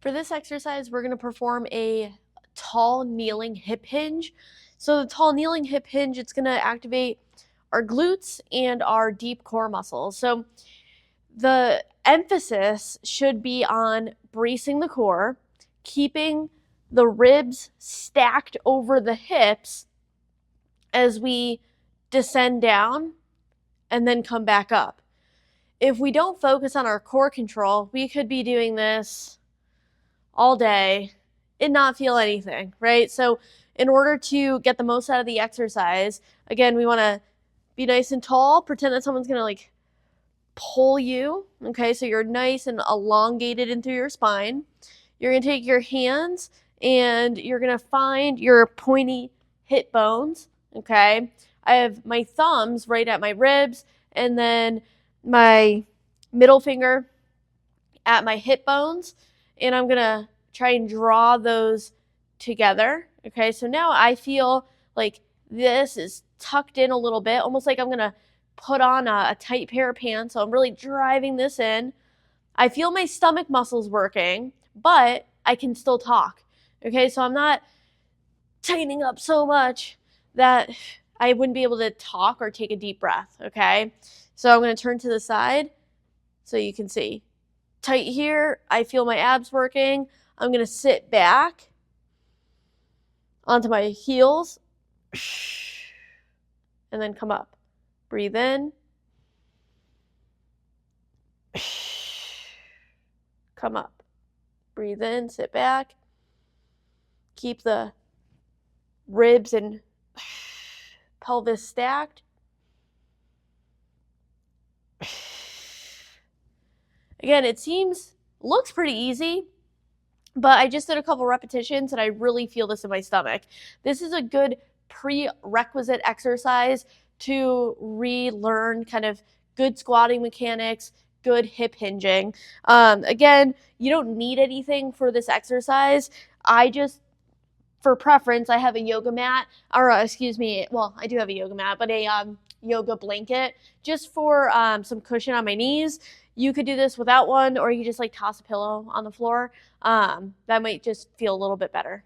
For this exercise, we're going to perform a tall kneeling hip hinge. So the tall kneeling hip hinge, it's going to activate our glutes and our deep core muscles. So the emphasis should be on bracing the core, keeping the ribs stacked over the hips as we descend down and then come back up. If we don't focus on our core control, we could be doing this all day and not feel anything, right? So in order to get the most out of the exercise, again, we want to be nice and tall, pretend that someone's going to like pull you, okay? So you're nice and elongated in through your spine. You're going to take your hands and you're going to find your pointy hip bones, okay? I have my thumbs right at my ribs and then my middle finger at my hip bones, and I'm going to try and draw those together, okay? So now I feel like this is tucked in a little bit, almost like I'm going to put on a tight pair of pants. So I'm really driving this in. I feel my stomach muscles working, but I can still talk, okay? So I'm not tightening up so much that I wouldn't be able to talk or take a deep breath, okay? So I'm going to turn to the side so you can see. Tight here, I feel my abs working. I'm going to sit back onto my heels and then come up. Breathe in. Come up. Breathe in, sit back. Keep the ribs and pelvis stacked. Again, looks pretty easy, but I just did a couple repetitions and I really feel this in my stomach. This is a good prerequisite exercise to relearn kind of good squatting mechanics, good hip hinging. Again, you don't need anything for this exercise. For preference, I have a yoga mat, or excuse me, well, I do have a yoga mat, but a yoga blanket just for some cushion on my knees. You could do this without one, or you could just like toss a pillow on the floor. That might just feel a little bit better.